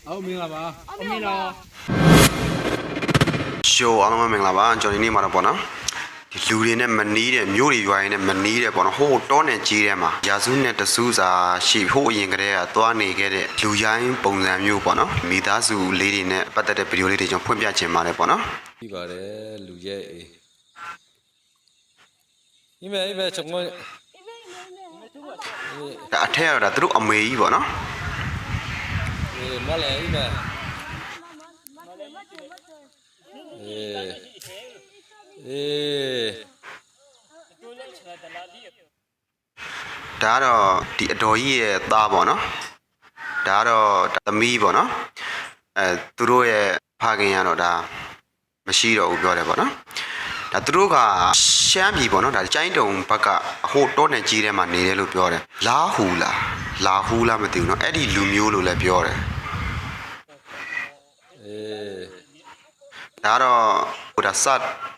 好明了吧？好明了。show အားလုံးမင်္ဂလာပါကျွန်တော်ဒီနေ့မှာတော့ပေါ့နော်ဒီလူတွေနဲ့မနီးတဲ့မျိုးတွေရွာရင်းနဲ့မနီးတဲ့ပေါ့နော်ဟိုတောနဲ့ကြီးထဲမှာရာစုနဲ့တဆူစာရှိဟိုအရင်ကတည်းကသွားနေခဲ့တဲ့လူရိုင်းပုံစံမျိုးပေါ့နော်မိသားစုလေးတွေနဲ့ပတ်သက်တဲ့ဗီဒီယိုလေးတွေကျွန်တော်ဖွင့်ပြချင်ပါတယ်ပေါ့နော်ပြီးပါတယ်လူရဲ့အေးဒီမဲ့ကျွန်တော်ဒါအထက်ကတော့ဒါသူတို့အမေကြီးပေါ့နော်အေးမလဲဒီမဲ့အေးဒါကတော့ဒီအတော်ကြီးရဲ့သားပေါ့နော်ဒါကတော့သမီးပေါ့နော်သူတို့ရဲ့ဖခင်ရတော့ဒါမရှိတော့ဘူးပြောတယ်ပေါ့နော်ဒါသူတို့ကရှမ်းပြည်ပေါ့နော်ဒါကျိုင်းတုံဘက်ကဟိုတောနဲ့ကြီးထဲမှာနေတယ်လို့ပြောတယ်လာဟူလားမသိဘူးเนาะအဲ့ဒီလူမျိုးလို့လည်းပြောတယ်အေးဒါတော့ဟိုဒါစ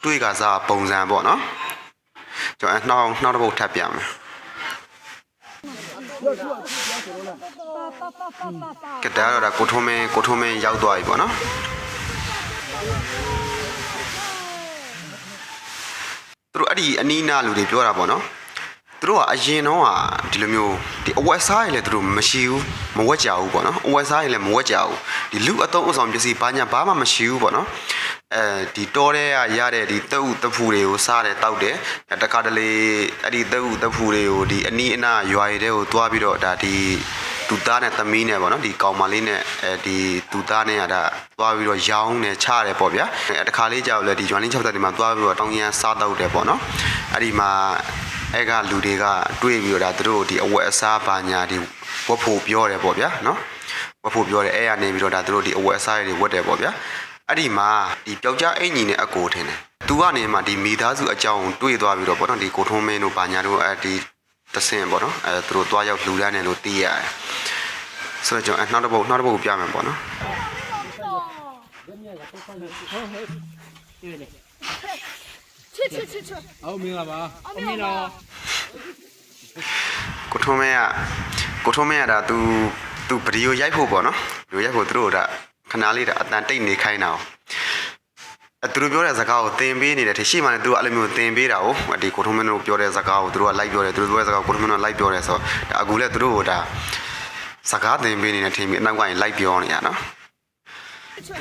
တွေ့ကစားပုံစံပေါ့နော်ကျွန်တော်နောက်တစ်ပုတ်ထပ်ပြမယ်ကဒါတော့ဒါကိုထုံးမင်းရောက်သွားပြီပေါ့နော်သူတို့အဲ့ဒီအနီးနားလူတွေပြောတာပေါ့နော်သူတို့ကအရင်တော့ဒီလိုမျိုးဒီအဝက်စားရည်လည်းသူတို့မရှိဘူးမဝက်ကြဘူးပေါ့နော်အဝက်စားရည်လည်းမဝက်ကြဘူးဒီလူအသုံးအဆောင်ပစ္စည်းဘာမှမရှိဘူးပေါ့နော်ဒီတောထဲကရတဲ့ဒီတုပ်တဖူတွေကိုစားတယ်တောက်တယ်တခါတလေအဲ့ဒီတုပ်တဖူတွေကိုဒီအနီးအနားရွာရည်တွေကိုသွားပြီးတော့ဒါဒီသူသားနဲ့သမီးနဲ့ပေါ့နော်ဒီကောင်မလေးနဲ့ဒီသူသားနဲ့ကဒါသွားပြီးတော့ရောင်းတယ်ချတယ်ပေါ့ဗျာတခါလေးကြောက်လဲဒီဂျွမ်လင်း6တက်ဒီမှာသွားပြီးတော့တောင်းရန်စားတော့တယ်ပေါ့နော်အဲ့ဒီမှာအဲ့ကလူတွေကတွေ့ပြီးတော့ဒါသူတို့ဒီအဝက်အစားပါညာဒီဝတ်ဖို့ပြောတယ်ပေါ့ဗျာနော်ဝတ်ဖို့ပြောတယ်အဲ့ရနေပြီးတော့ဒါသူတို့ဒီအဝက်အစားတွေဝတ်တယ်ပေါ့ဗျာအဲ့ဒီမှာဒီပျောက်ကြားအင်ကြီးနဲ့အကိုထင်တယ်သူကနေမှဒီမိသားစုအကြောင်းတွေ့သွားပြီးတော့ပေါ့နော်ဒီကိုထုံးမင်းတို့ပါညာတို့ဒီတဆင်ပေါ့နော်သူတို့သွားရောက်လူလန်းတယ်လို့သိရတယ်ဆိုတော့ကျွန်တော်နောက်တစ်ပုတ်ပြမယ်ပေါ့နော်好明了吧？好明了。ကိုထုံးမင်းကဒါသူဗီဒီယိုရိုက်ဖို့ပေါ့နော်ဗီဒီယိုရိုက်ဖို့သူတို့ကခဏလေးဒါအတန်တိတ်နေခိုင်းတာသူတို့ပြောတဲ့စကားကိုသင်ပေးနေတယ်ထင်ရှိမှလည်းသူကအဲ့လိုမျိုးသင်ပေးတာကိုဒီကိုထုံးမင်းတို့ပြောတဲ့စကားကိုသူတို့ကလိုက်ပြောတယ်သူတို့ပြောတဲ့စကားကိုကိုထုံးမင်းတို့လိုက်ပြောတယ်ဆိုတော့ဒါအခုလည်းသူတို့ကဒါစကားသင်ပေးနေတယ်ထင်ပြီးအနောက်ကနေလိုက်ပြောနေရနော်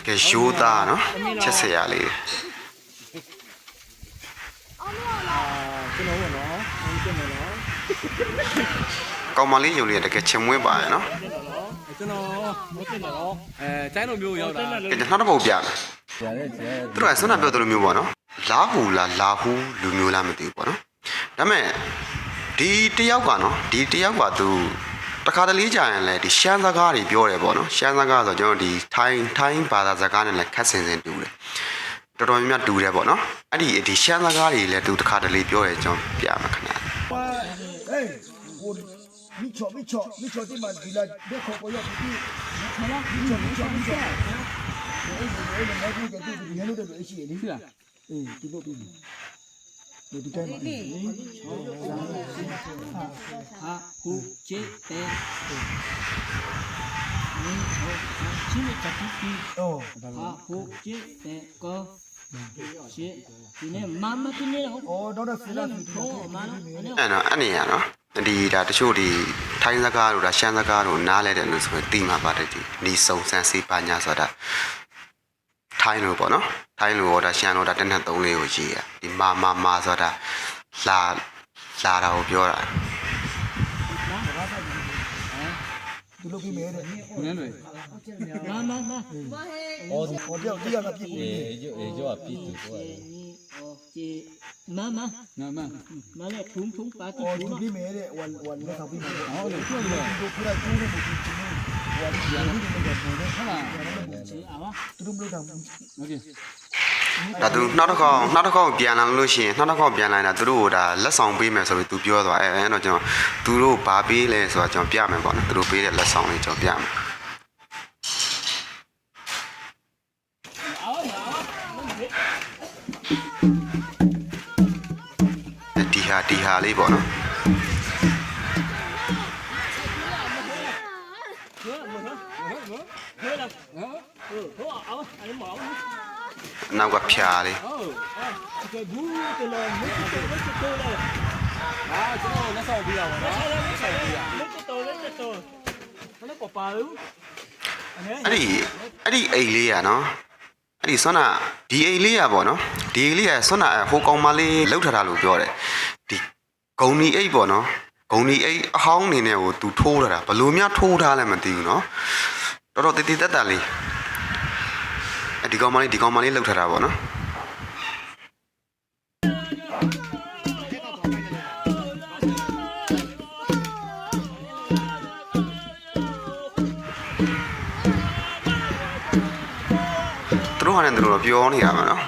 ကဲရိုးသားနော်ချက်စရာလေး ကျွန်တော်နော်ကျွန်တော်နော် ကောင်မလေးယုံလေးတကယ်ချင်မွေးပါရဲ့နော် ကျွန်တော်ကျိုင်းလိုမျိုးရောက်တာ ကဲနောက်တစ်ပုတ်ပြမယ်သူတို့ကဆွမ်းနာပြောသလိုမျိုးပေါ့နော်လာဟူလူမျိုးလားမသိဘူးပေါ့နော်ဒါပေမဲ့ဒီတယောက်ကနော်ဒီတယောက်ကသူတခါတလေကြာရင်လည်းဒီရှမ်းစကားတွေပြောတယ်ပေါ့နော်ရှမ်းစကားဆိုကျွန်တော်ဒီထိုင်းဘာသာစကားနဲ့လည်းခက်ဆင်တူတယ်တော်တော်များများတူတယ်ပေါ့နော်အဲ့ဒီရှမ်းစကားတွေလည်းသူတခါတလေပြောတယ်ကျွန်တော်ပြမှာခဏ미쳐 띠만 빌라 내거 보여 비 미쳐 얘네들도 애쉬 리스야 이거 비 어디 가면 후제대 후제대 거ဒီနေ့မမတင်နေတော့တော့ဆလာပြီတော့ အဲ့နေရနော်ဒီဒါတချို့ဒီထိုင်းစကားတို့ဒါရှမ်းစကားတို့နားလဲတယ်လို့ဆိုရင်သိမှာပါတယ်ဒီနီစုံစမ်းစေးပါညာဆိုတာထိုင်းလို့ပေါ့နော်ထိုင်းလို့ဟောဒါရှမ်းလို့ဒါတနက်3လေးကိုရေးရဒီမာဆိုတာလာတာကိုပြောတာ သူလုပ်ပြီးမဲတဲ့ နန်းတွေ မပြောတရားကပြည့်ပြီ အေးကျော်ပြီးသူတော့မလည်းထုံပါတီ ဒီပြီးမဲတဲ့วันနဲ့ဆောက်ပြီးမဲတဲ့ ဟုတ်တယ်ကျွတ်တယ် ဒီခရကျိုးတဲ့ဒီวันရန်ဒီနဲ့ပုံနဲ့ဟာ ချီအောင် သူတို့မလုပ်တာဘူး โอเค ဒါသူနောက်တစ်ခေါက်ပြန်လာလို့ရှိရင်နောက်တစ်ခေါက်ပြန်လာတာသူတို့ကဒါလက်ဆောင်ပေးမယ်ဆိုပြီးသူပြောသွားအဲ့တော့ကျွန်တော်သူတို့ဘာပေးလဲဆိုတာကျွန်တော်ပြမယ်ပေါ့နော်သူတို့ပေးတဲ့လက်ဆောင်လေးကျွန်တော်ပြမယ်ဒီဟာလေးပေါ့နော် နောက်ကဖြာလေး ဟုတ် ကဲဘူးတလောမစ်တော်လက်တော်လဲ ဒါကျွန်တော်လက်ဆောင်ပေးရပါတော့လက်ဆောင်ပေးရ လက်တော်လက်တော် ဘယ်တော့ပါလို့ အဲ့ဒီအိမ်လေးอ่ะเนาะအဲ့ဒီဆွမ်းနာဒီအိမ်လေးอ่ะပေါ့เนาะဒီအိမ်လေးอ่ะဆွမ်းနာဟိုကောင်မလေးလှုပ်ထားတာလို့ပြောတယ်ဒီဂုံနီအိတ်ပေါ့เนาะဂုံနီအိတ်အဟောင်းနေနဲ့ကိုသူထိုးထားတာဘလို့များထိုးထားလဲမသိဘူးเนาะတော်တော်တည်တည်တက်တက်လေးအဲ့ဒီကောင်မလေးလှုပ်ထားတာပေါ့เนาะသူတို့ဟာနဲ့သူတို့ပြောနေရမှာเนาะ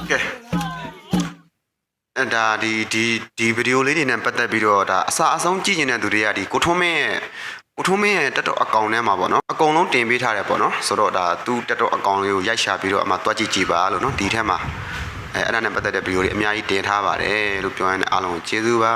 ကဲအဲ့ဒါဒီဗီဒီယိုလေးတွေနဲ့ပတ်သက်ပြီးတော့ဒါအစားအဆုံးကြည့်နေတဲ့သူတွေကဒီကိုထွန်းမင်းရဲ့တက်တော့အကောင့်ထဲမှာပေါ့နော်အကုန်လုံးတင်ပေးထားတယ်ပေါ့နော်ဆိုတော့ဒါသူတက်တော့အကောင့်လေးကိုရိုက်ရှာပြီးတော့အမှတွားကြည့်ပါလို့နော်ဒီထဲမှာအဲ့ဒါနဲ့ပတ်သက်တဲ့ဗီဒီယိုတွေအများကြီးတင်ထားပါတယ်လို့ပြောရရင်အားလုံးကျေးဇူးပါ